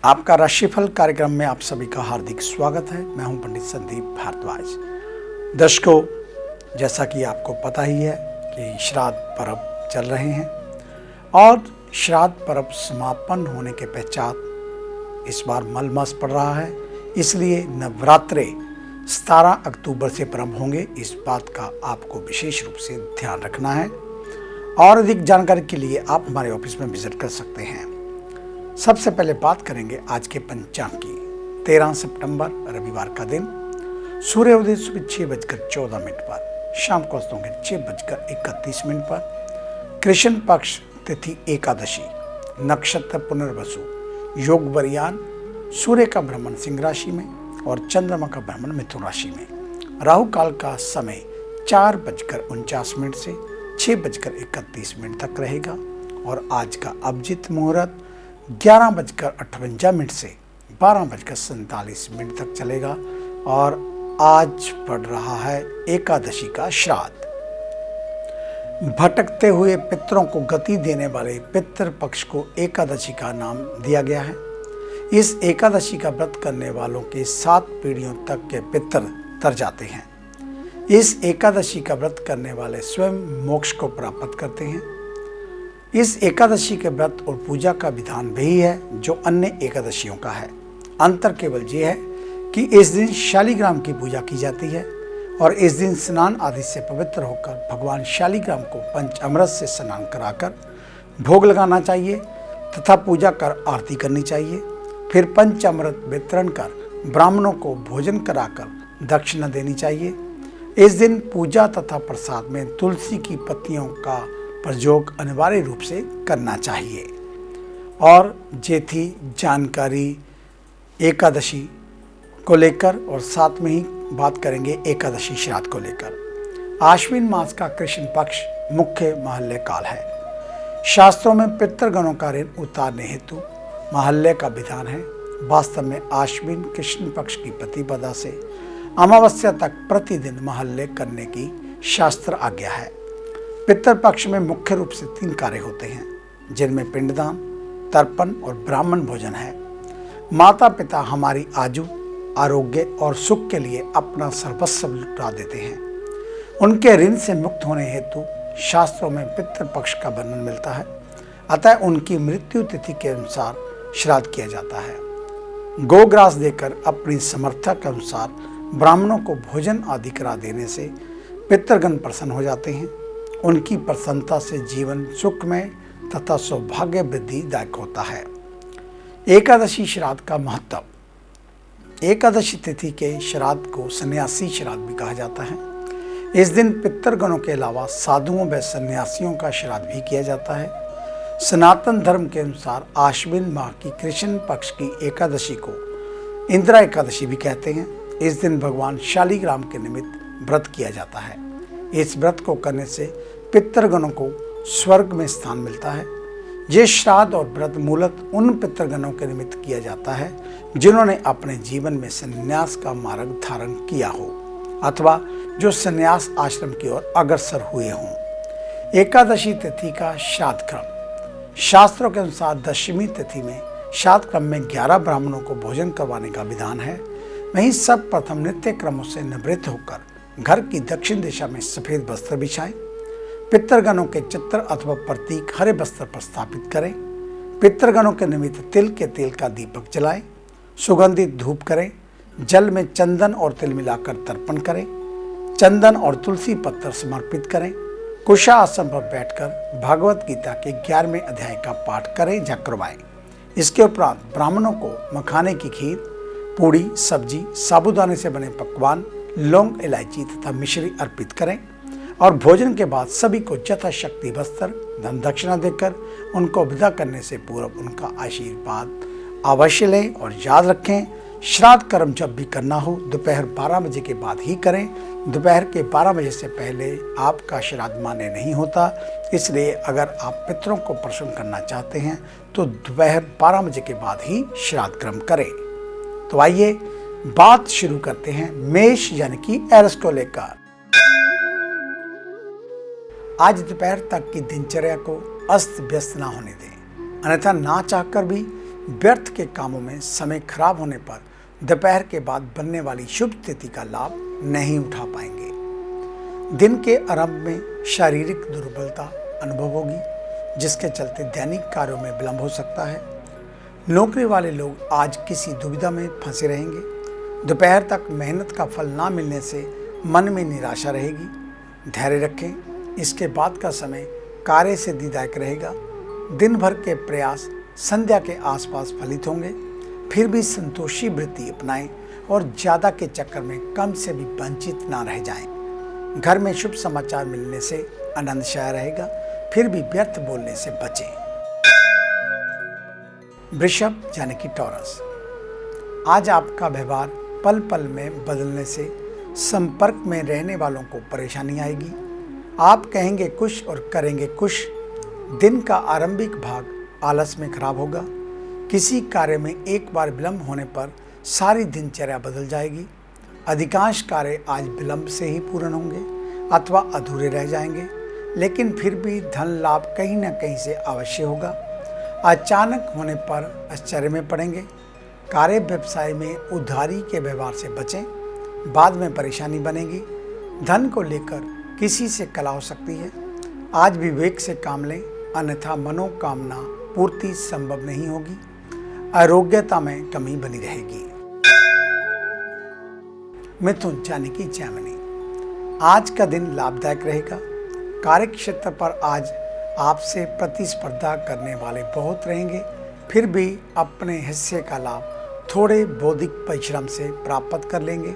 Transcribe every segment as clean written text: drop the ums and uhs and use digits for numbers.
आपका राशिफल कार्यक्रम में आप सभी का हार्दिक स्वागत है। मैं हूं पंडित संदीप भारद्वाज। दर्शकों, जैसा कि आपको पता ही है कि श्राद्ध पर्व चल रहे हैं और श्राद्ध पर्व समापन होने के पश्चात इस बार मलमास पड़ रहा है, इसलिए नवरात्रे 17 अक्टूबर से प्रारंभ होंगे। इस बात का आपको विशेष रूप से ध्यान रखना है और अधिक जानकारी के लिए आप हमारे ऑफिस में विजिट कर सकते हैं। सबसे पहले बात करेंगे आज के पंचांग की। 13 सितंबर रविवार का दिन, सूर्योदय सुबह 6:14 पर, शाम को अस्त होंगे 6:31 पर, कृष्ण पक्ष तिथि एकादशी, नक्षत्र पुनर्वसु, योग वरियान, सूर्य का भ्रमण सिंह राशि में और चंद्रमा का भ्रमण मिथुन राशि में। राहु काल का समय 4:49 से 6:31 तक रहेगा और आज का अभिजीत मुहूर्त 11:58 से 12:47 तक चलेगा और आज पड़ रहा है एकादशी का श्राद्ध। भटकते हुए पितरों को गति देने वाले पितृ पक्ष को एकादशी का नाम दिया गया है। इस एकादशी का व्रत करने वालों के 7 पीढ़ियों तक के पितर तर जाते हैं। इस एकादशी का व्रत करने वाले स्वयं मोक्ष को प्राप्त करते हैं। इस एकादशी के व्रत और पूजा का विधान वही है जो अन्य एकादशियों का है। अंतर केवल ये है कि इस दिन शालिग्राम की पूजा की जाती है और इस दिन स्नान आदि से पवित्र होकर भगवान शालिग्राम को पंचामृत से स्नान कराकर भोग लगाना चाहिए तथा पूजा कर आरती करनी चाहिए। फिर पंचामृत वितरण कर ब्राह्मणों को भोजन कराकर दक्षिणा देनी चाहिए। इस दिन पूजा तथा प्रसाद में तुलसी की पत्तियों का प्रयोग अनिवार्य रूप से करना चाहिए। और ये थी जानकारी एकादशी को लेकर और साथ में ही बात करेंगे एकादशी श्राद्ध को लेकर। आश्विन मास का कृष्ण पक्ष मुख्य महल्य काल है। शास्त्रों में पितृगणों का ऋण उतारने हेतु महल्य का विधान है। वास्तव में आश्विन कृष्ण पक्ष की प्रतिपदा से अमावस्या तक प्रतिदिन महल्य करने की शास्त्र आज्ञा है। पितृपक्ष में मुख्य रूप से 3 कार्य होते हैं, जिनमें पिंडदान, तर्पण और ब्राह्मण भोजन है। माता पिता हमारी आयु, आरोग्य और सुख के लिए अपना सर्वस्व लुटा देते हैं। उनके ऋण से मुक्त होने हेतु शास्त्रों में पितृपक्ष का वर्णन मिलता है। अतः उनकी मृत्यु तिथि के अनुसार श्राद्ध किया जाता है। गोग्रास देकर अपनी समर्था के अनुसार ब्राह्मणों को भोजन आदि करा देने से पितृगण प्रसन्न हो जाते हैं। उनकी प्रसन्नता से जीवन सुखमय तथा सौभाग्य वृद्धिदायक होता है। एकादशी श्राद्ध का महत्व। एकादशी तिथि के श्राद्ध को सन्यासी श्राद्ध भी कहा जाता है। इस दिन पितृगणों के अलावा साधुओं व सन्यासियों का श्राद्ध भी किया जाता है। सनातन धर्म के अनुसार आश्विन माह की कृष्ण पक्ष की एकादशी को इंदिरा एकादशी भी कहते हैं। इस दिन भगवान शालिग्राम के निमित्त व्रत किया जाता है। इस व्रत को करने से पितृगणों को स्वर्ग में स्थान मिलता है। ये श्राद्ध और व्रत मूलतः उन पितृगणों के निमित्त किया जाता है जिन्होंने अपने जीवन में संन्यास का मार्ग धारण किया हो अथवा जो संन्यास आश्रम की ओर अग्रसर हुए हों। एकादशी तिथि का श्राद्ध क्रम। शास्त्रों के अनुसार दशमी तिथि में श्राद्ध क्रम में 11 ब्राह्मणों को भोजन करवाने का विधान है। वहीं सब प्रथम नित्य क्रमों से निवृत्त होकर घर की दक्षिण दिशा में सफेद वस्त्र बिछाएं। पितृगणों के चित्र अथवा प्रतीक हरे वस्त्र पर स्थापित करें। पितृगणों के निमित्त तिल के तेल का दीपक जलाएं। सुगंधित धूप करें। जल में चंदन और तिल मिलाकर तर्पण करें। चंदन और तुलसी पत्र समर्पित करें। कुशा आसन पर बैठकर भगवत गीता के 11वें अध्याय का पाठ करें या करवाएं। इसके उपरांत ब्राह्मणों को मखाने की खीर, पूड़ी, सब्जी, साबूदाने से बने पकवान, लौंग, इलायची तथा मिश्री अर्पित करें और भोजन के बाद सभी को यथाशक्ति वस्त्र, धन दक्षिणा देकर उनको विदा करने से पूर्व उनका आशीर्वाद अवश्य लें। और याद रखें, श्राद्ध कर्म जब भी करना हो दोपहर 12 बजे के बाद ही करें। दोपहर के 12 बजे से पहले आपका श्राद्ध मान्य नहीं होता। इसलिए अगर आप पितरों को प्रसन्न करना चाहते हैं तो दोपहर 12 बजे के बाद ही श्राद्ध कर्म करें। तो आइए बात शुरू करते हैं मेष यानी कि एरिस को लेकर। आज दोपहर तक की दिनचर्या को अस्त व्यस्त ना होने दें, अन्यथा ना चाहकर भी व्यर्थ के कामों में समय खराब होने पर दोपहर के बाद बनने वाली शुभ तिथि का लाभ नहीं उठा पाएंगे। दिन के आरंभ में शारीरिक दुर्बलता अनुभव होगी, जिसके चलते दैनिक कार्यों में विलंब हो सकता है। नौकरी वाले लोग आज किसी दुविधा में फंसे रहेंगे। दोपहर तक मेहनत का फल ना मिलने से मन में निराशा रहेगी। धैर्य रखें, इसके बाद का समय कार्य सिद्धिदायक रहेगा। दिन भर के प्रयास संध्या के आसपास फलित होंगे। फिर भी संतोषी वृत्ति अपनाएं और ज़्यादा के चक्कर में कम से भी वंचित ना रह जाएं। घर में शुभ समाचार मिलने से आनंद छाया रहेगा, फिर भी व्यर्थ बोलने से बचें। वृषभ यानी कि टॉरस, आज आपका व्यवहार पल पल में बदलने से संपर्क में रहने वालों को परेशानी आएगी। आप कहेंगे कुछ और करेंगे कुछ। दिन का आरंभिक भाग आलस में खराब होगा। किसी कार्य में एक बार विलंब होने पर सारी दिनचर्या बदल जाएगी। अधिकांश कार्य आज विलंब से ही पूर्ण होंगे अथवा अधूरे रह जाएंगे, लेकिन फिर भी धन लाभ कहीं न कहीं से अवश्य होगा। अचानक होने पर आश्चर्य में पड़ेंगे। कार्य व्यवसाय में उधारी के व्यवहार से बचें, बाद में परेशानी बनेगी। धन को लेकर किसी से कलह हो सकती है। आज विवेक से काम लें, अन्यथा मनोकामना पूर्ति संभव नहीं होगी। आरोग्यता में कमी बनी रहेगी। मिथुन यानी कि जैमिनी, आज का दिन लाभदायक रहेगा। कार्य क्षेत्र पर आज आपसे प्रतिस्पर्धा करने वाले बहुत रहेंगे, फिर भी अपने हिस्से का लाभ थोड़े बौद्धिक परिश्रम से प्राप्त कर लेंगे।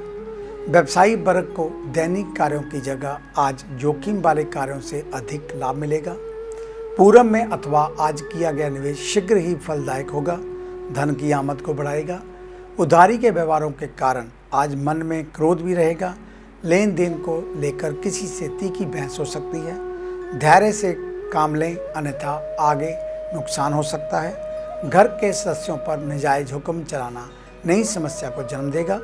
व्यवसायी वर्ग को दैनिक कार्यों की जगह आज जोखिम वाले कार्यों से अधिक लाभ मिलेगा। पूरब में अथवा आज किया गया निवेश शीघ्र ही फलदायक होगा, धन की आमद को बढ़ाएगा। उधारी के व्यवहारों के कारण आज मन में क्रोध भी रहेगा। लेन देन को लेकर किसी से तीखी बहस हो सकती है। धैर्य से काम लें, अन्यथा आगे नुकसान हो सकता है। घर के सदस्यों पर नाजायज हुक्म चलाना नई समस्या को जन्म देगा।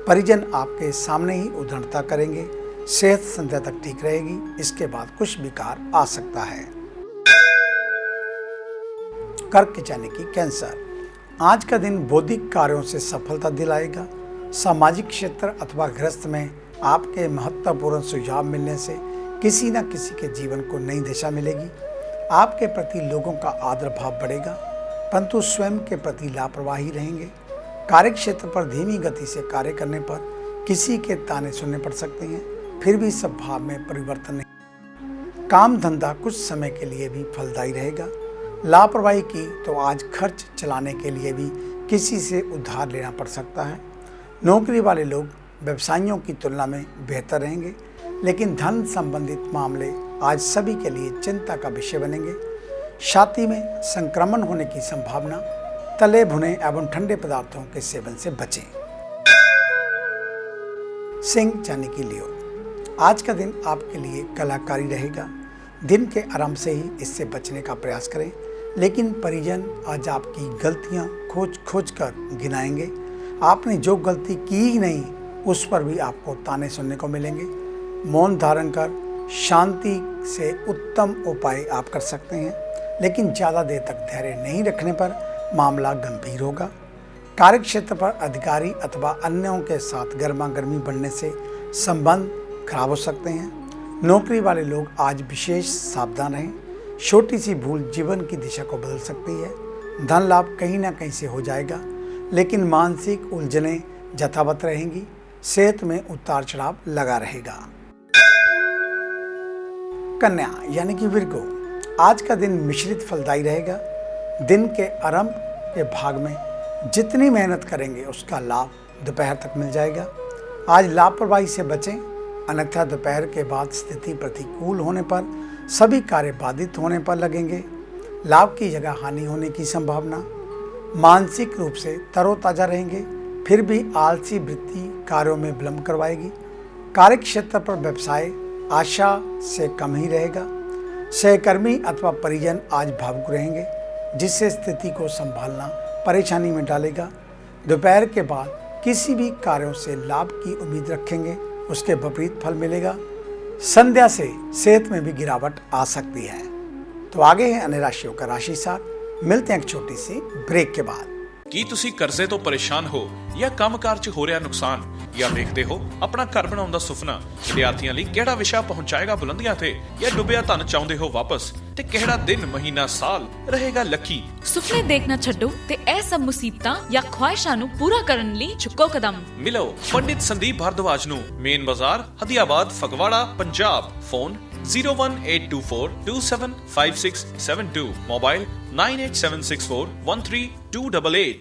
परिजन आपके सामने ही उद्धरणता करेंगे। सेहत संध्या तक ठीक रहेगी, इसके बाद कुछ विकार आ सकता है। कर्क यानी कि कैंसर, आज का दिन बौद्धिक कार्यों से सफलता दिलाएगा। सामाजिक क्षेत्र अथवा गृहस्थ में आपके महत्वपूर्ण सुझाव मिलने से किसी न किसी के जीवन को नई दिशा मिलेगी। आपके प्रति लोगों का आदर भाव बढ़ेगा, परंतु स्वयं के प्रति लापरवाही रहेंगे। कार्य क्षेत्र पर धीमी गति से कार्य करने पर किसी के ताने सुनने पड़ सकते हैं, फिर भी स्वभाव में परिवर्तन नहीं। काम धंधा कुछ समय के लिए भी फलदायी रहेगा। लापरवाही की तो आज खर्च चलाने के लिए भी किसी से उधार लेना पड़ सकता है। नौकरी वाले लोग व्यवसायियों की तुलना में बेहतर रहेंगे, लेकिन धन संबंधित मामले आज सभी के लिए चिंता का विषय बनेंगे। छाती में संक्रमण होने की संभावना। तले भुने एवं ठंडे पदार्थों के सेवन से बचें। सिंह यानी कि लियो, आज का दिन आपके लिए कलाकारी रहेगा। दिन के आरंभ से ही इससे बचने का प्रयास करें, लेकिन परिजन आज आपकी गलतियां खोज खोज कर गिनाएंगे। आपने जो गलती की ही नहीं, उस पर भी आपको ताने सुनने को मिलेंगे। मौन धारण कर शांति से उत्तम उपाय आप कर सकते हैं, लेकिन ज़्यादा देर तक धैर्य नहीं रखने पर मामला गंभीर होगा। कार्य क्षेत्र पर अधिकारी अथवा अन्यों के साथ गर्मा गर्मी बढ़ने से संबंध खराब हो सकते हैं। नौकरी वाले लोग आज विशेष सावधान रहें। छोटी सी भूल जीवन की दिशा को बदल सकती है। धन लाभ कहीं ना कहीं से हो जाएगा, लेकिन मानसिक उलझनें यथावत रहेंगी। सेहत में उतार चढ़ाव लगा रहेगा। कन्या यानी कि विर्गो, आज का दिन मिश्रित फलदायी रहेगा। दिन के आरंभ के भाग में जितनी मेहनत करेंगे उसका लाभ दोपहर तक मिल जाएगा। आज लापरवाही से बचें, अन्यथा दोपहर के बाद स्थिति प्रतिकूल होने पर सभी कार्य बाधित होने पर लगेंगे। लाभ की जगह हानि होने की संभावना। मानसिक रूप से तरोताजा रहेंगे, फिर भी आलसी वृत्ति कार्यों में विलंब करवाएगी। कार्य क्षेत्र पर व्यवसाय आशा से कम ही रहेगा। सहकर्मी अथवा परिजन आज भावुक रहेंगे, जिससे स्थिति को संभालना परेशानी में डालेगा। दोपहर के बाद किसी भी कार्यों से लाभ की उम्मीद रखेंगे, उसके विपरीत फल मिलेगा। संध्या से सेहत में भी गिरावट आ सकती है। तो आगे है अन्य राशियों का राशि सार। मिलते हैं एक छोटी सी ब्रेक के बाद। ਕੀ ਤੁਸੀਂ ਕਰਜ਼ੇ ਤੋਂ ਪਰੇਸ਼ਾਨ ਹੋ ਜਾਂ ਕੰਮਕਾਰ 'ਚ ਹੋ ਰਿਹਾ ਨੁਕਸਾਨ ਜਾਂ ਵੇਖਦੇ ਹੋ ਆਪਣਾ ਘਰ ਬਣਾਉਣ ਦਾ ਸੁਪਨਾ? ਵਿਦਿਆਰਥੀਆਂ ਲਈ ਕਿਹੜਾ ਵਿਸ਼ਾ ਪਹੁੰਚਾਏਗਾ ਬੁਲੰਦੀਆਂ ਤੇ ਜਾਂ ਡੁੱਬਿਆ ਧਨ ਚਾਹੁੰਦੇ ਹੋ ਵਾਪਸ? ਤੇ ਕਿਹੜਾ ਦਿਨ ਮਹੀਨਾ ਸਾਲ ਰਹੇਗਾ ਲੱਕੀ? ਸੁਪਨੇ ਦੇਖਣਾ ਛੱਡੋ ਤੇ ਇਹ ਸਭ ਮੁਸੀਬਤਾਂ ਜਾਂ ਖੁਆਇਸ਼ਾਂ ਨੂੰ ਪੂਰਾ ਕਰਨ ਲਈ ਚੁੱਕੋ ਕਦਮ। ਮਿਲੋ ਪੰਡਿਤ ਸੰਦੀਪ ਭਾਰਦਵਾਜ ਨੂੰ, main Bazaar, Hadiabad, Phagwara, Punjab. Phone 01824275672, mobile 9876413288।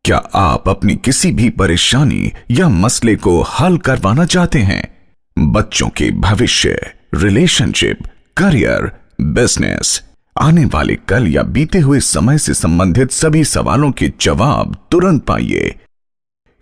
क्या आप अपनी किसी भी परेशानी या मसले को हल करवाना चाहते हैं? बच्चों के भविष्य, रिलेशनशिप, करियर, बिजनेस, आने वाले कल या बीते हुए समय से संबंधित सभी सवालों के जवाब तुरंत पाइए।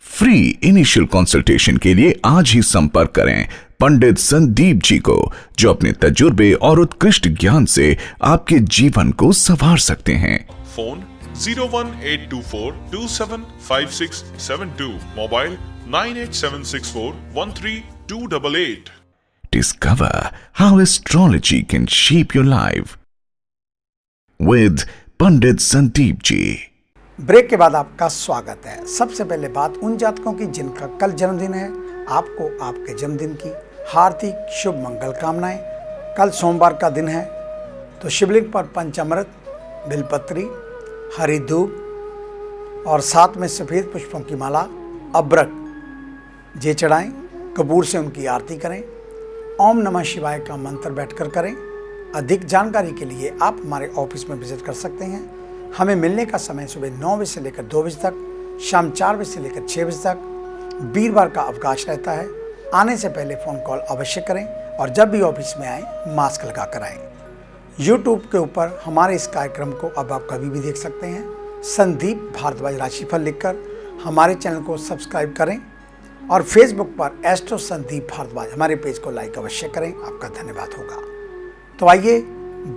फ्री इनिशियल कंसल्टेशन के लिए आज ही संपर्क करें पंडित संदीप जी को, जो अपने तजुर्बे और उत्कृष्ट ज्ञान से आपके जीवन को संवार सकते हैं। Phone 01824275672, mobile 9876413288। Discover how astrology can shape your life with Pandit Sandeep ji. Break के बाद आपका स्वागत है। सबसे पहले बात उन जातकों की जिनका कल जन्मदिन है, आपको आपके जन्मदिन की हार्दिक शुभ मंगल कामनाएं। कल सोमवार का दिन है तो शिवलिंग पर पंचामृत, बिलपत्री, हरी धूप और साथ में सफ़ेद पुष्पों की माला, अब्रक ये चढ़ाएं। कपूर से उनकी आरती करें। ओम नमः शिवाय का मंत्र बैठकर करें। अधिक जानकारी के लिए आप हमारे ऑफिस में विजिट कर सकते हैं। हमें मिलने का समय सुबह 9 बजे से लेकर 2 बजे तक, शाम 4 बजे से लेकर 6 बजे तक। वीरवार का अवकाश रहता है। आने से पहले फ़ोन कॉल अवश्य करें और जब भी ऑफिस में आएँ मास्क लगा कर आएँ। यूट्यूब के ऊपर हमारे इस कार्यक्रम को अब आप कभी भी देख सकते हैं। संदीप भारद्वाज राशिफल लिखकर हमारे चैनल को सब्सक्राइब करें और फेसबुक पर एस्ट्रो संदीप भारद्वाज हमारे पेज को लाइक अवश्य करें। आपका धन्यवाद होगा। तो आइए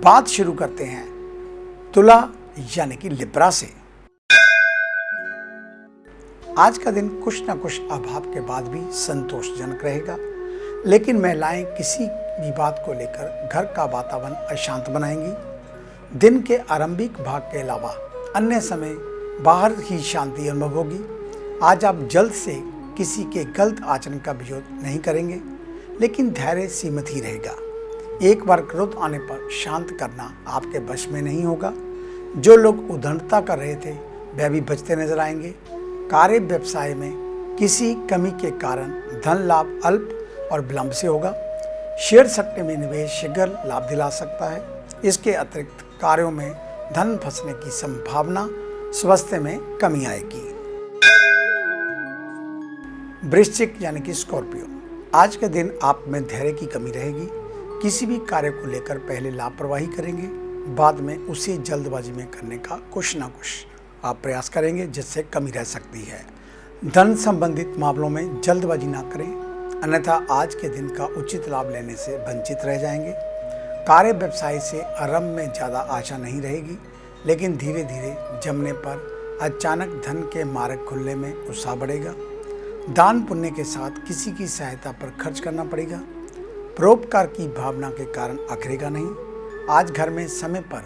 बात शुरू करते हैं तुला यानी कि लिब्रा से। आज का दिन कुछ न कुछ अभाव के बाद भी संतोषजनक रहेगा, लेकिन महिलाएं किसी भी बात को लेकर घर का वातावरण अशांत बनाएंगी। दिन के आरंभिक भाग के अलावा अन्य समय बाहर ही शांति अनुभव होगी। आज आप जल्द से किसी के गलत आचरण का विरोध नहीं करेंगे, लेकिन धैर्य सीमित ही रहेगा। एक बार क्रोध आने पर शांत करना आपके वश में नहीं होगा। जो लोग उद्दंडता कर रहे थे वह भी बचते नजर आएंगे। कार्य व्यवसाय में किसी कमी के कारण धन लाभ अल्प और विलंब से होगा। शेयर सट्टे में निवेश शीघ्र लाभ दिला सकता है। इसके अतिरिक्त कार्यों में धन फंसने की संभावना, स्वास्थ्य में कमी आएगी। वृश्चिक यानी कि स्कॉर्पियो, आज के दिन आप में धैर्य की कमी रहेगी। किसी भी कार्य को लेकर पहले लापरवाही करेंगे, बाद में उसे जल्दबाजी में करने का कुछ ना कुछ आप प्रयास करेंगे, जिससे कमी रह सकती है। धन संबंधित मामलों में जल्दबाजी ना करें, अन्यथा आज के दिन का उचित लाभ लेने से वंचित रह जाएंगे। कार्य व्यवसाय से आरंभ में ज़्यादा आशा नहीं रहेगी, लेकिन धीरे धीरे जमने पर अचानक धन के मार्ग खुलने में उत्साह बढ़ेगा। दान पुण्य के साथ किसी की सहायता पर खर्च करना पड़ेगा। परोपकार की भावना के कारण अखरेगा नहीं। आज घर में समय पर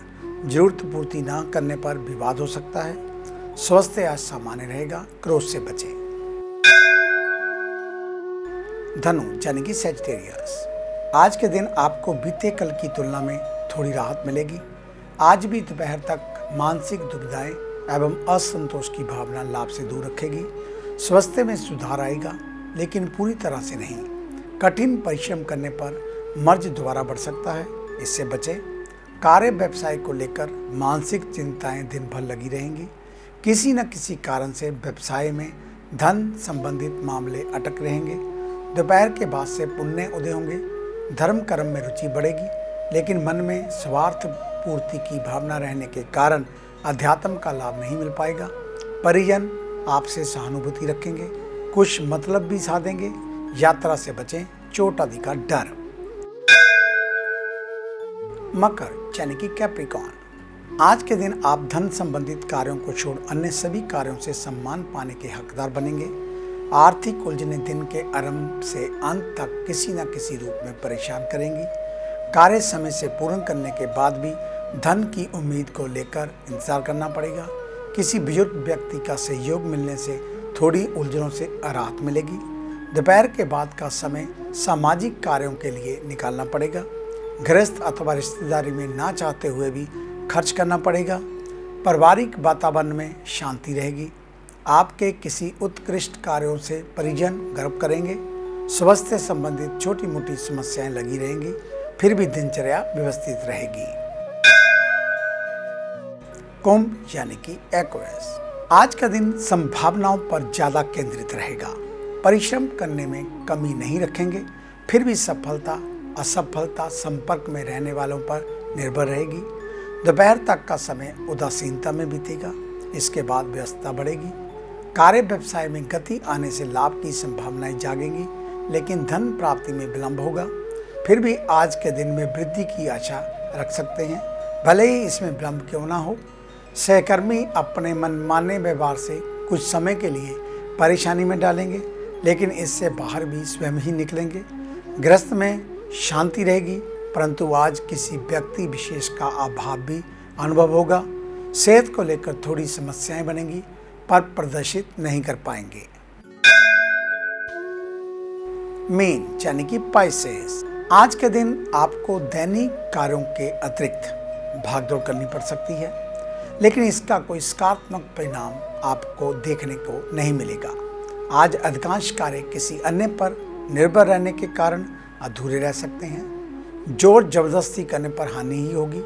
जरूरत पूर्ति न करने पर विवाद हो सकता है। स्वास्थ्य आज सामान्य रहेगा, क्रोध से बचें। धनु यानी कि सैजिटेरियस, आज के दिन आपको बीते कल की तुलना में थोड़ी राहत मिलेगी। आज भी दोपहर तक मानसिक दुविधाएं एवं असंतोष की भावना लाभ से दूर रखेगी। स्वास्थ्य में सुधार आएगा, लेकिन पूरी तरह से नहीं। कठिन परिश्रम करने पर मर्ज दोबारा बढ़ सकता है, इससे बचें। कार्य व्यवसाय को लेकर मानसिक चिंताएं दिन भर लगी रहेंगी। किसी न किसी कारण से व्यवसाय में धन संबंधित मामले अटक रहेंगे। दोपहर के बाद से पुण्य उदय होंगे। धर्म कर्म में रुचि बढ़ेगी, लेकिन मन में स्वार्थ पूर्ति की भावना रहने के कारण अध्यात्म का लाभ नहीं मिल पाएगा। परिजन आपसे सहानुभूति रखेंगे, कुछ मतलब भी साधेंगे। यात्रा से बचें, चोट आदि का डर। मकर यानी कि कैप्रिकॉर्न, आज के दिन आप धन संबंधित कार्यों को छोड़ अन्य सभी कार्यों से सम्मान पाने के हकदार बनेंगे। आर्थिक उलझने दिन के आरंभ से अंत तक किसी न किसी रूप में परेशान करेंगी। कार्य समय से पूर्ण करने के बाद भी धन की उम्मीद को लेकर इंतजार करना पड़ेगा। किसी बुजुर्ग व्यक्ति का सहयोग मिलने से थोड़ी उलझनों से राहत मिलेगी। दोपहर के बाद का समय सामाजिक कार्यों के लिए निकालना पड़ेगा। गृहस्थ अथवा रिश्तेदारी में ना चाहते हुए भी खर्च करना पड़ेगा। पारिवारिक वातावरण में शांति रहेगी। आपके किसी उत्कृष्ट कार्यों से परिजन गर्व करेंगे। स्वास्थ्य से संबंधित छोटी मोटी समस्याएं लगी रहेंगी, फिर भी दिनचर्या व्यवस्थित रहेगी। कुंभ यानी कि एक्वेरियस, आज का दिन संभावनाओं पर ज्यादा केंद्रित रहेगा। परिश्रम करने में कमी नहीं रखेंगे, फिर भी सफलता असफलता संपर्क में रहने वालों पर निर्भर रहेगी। दोपहर तक का समय उदासीनता में बीतेगा, इसके बाद व्यस्तता बढ़ेगी। कार्य व्यवसाय में गति आने से लाभ की संभावनाएं जागेंगी, लेकिन धन प्राप्ति में विलंब होगा। फिर भी आज के दिन में वृद्धि की आशा रख सकते हैं, भले ही इसमें विलंब क्यों ना हो। सहकर्मी अपने मनमाने व्यवहार से कुछ समय के लिए परेशानी में डालेंगे, लेकिन इससे बाहर भी स्वयं ही निकलेंगे। गृहस्थ में शांति रहेगी, परंतु आज किसी व्यक्ति विशेष का अभाव भी अनुभव होगा। सेहत को लेकर थोड़ी समस्याएं बनेंगी, पर प्रदर्शित नहीं कर पाएंगे। मीन यानी कि पाइसेस, आज के दिन आपको दैनिक कार्यों के अतिरिक्त भागदौड़ करनी पड़ सकती है, लेकिन इसका कोई सकारात्मक परिणाम आपको देखने को नहीं मिलेगा। आज अधिकांश कार्य किसी अन्य पर निर्भर रहने के कारण अधूरे रह सकते हैं। जोर जबरदस्ती करने पर हानि ही होगी।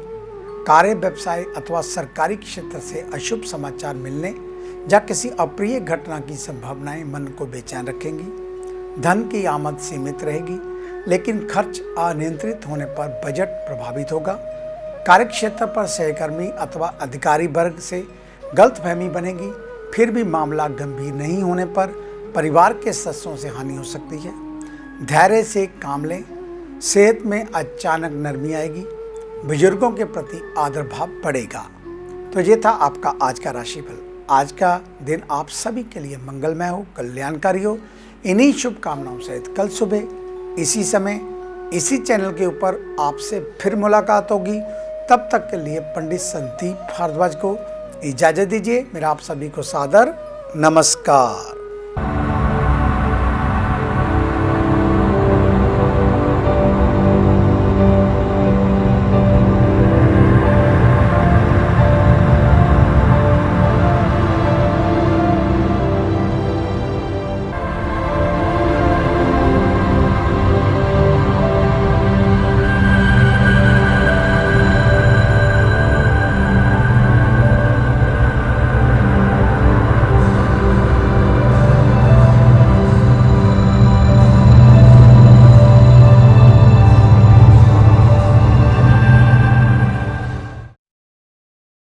कार्य व्यवसाय अथवा सरकारी क्षेत्र से अशुभ समाचार मिलने या किसी अप्रिय घटना की संभावनाएं मन को बेचैन रखेंगी। धन की आमद सीमित रहेगी, लेकिन खर्च अनियंत्रित होने पर बजट प्रभावित होगा। कार्यक्षेत्र पर सहकर्मी अथवा अधिकारी वर्ग से गलतफहमी बनेगी, फिर भी मामला गंभीर नहीं होने पर परिवार के सदस्यों से हानि हो सकती है। धैर्य से काम लें। सेहत में अचानक नरमी आएगी। बुजुर्गों के प्रति आदर भाव बढ़ेगा। तो ये था आपका आज का राशिफल। आज का दिन आप सभी के लिए मंगलमय हो, कल्याणकारी हो। इन्हीं शुभकामनाओं सहित कल सुबह इसी समय इसी चैनल के ऊपर आपसे फिर मुलाकात होगी। तब तक के लिए पंडित संदीप भारद्वाज को इजाजत दीजिए। मेरा आप सभी को सादर नमस्कार।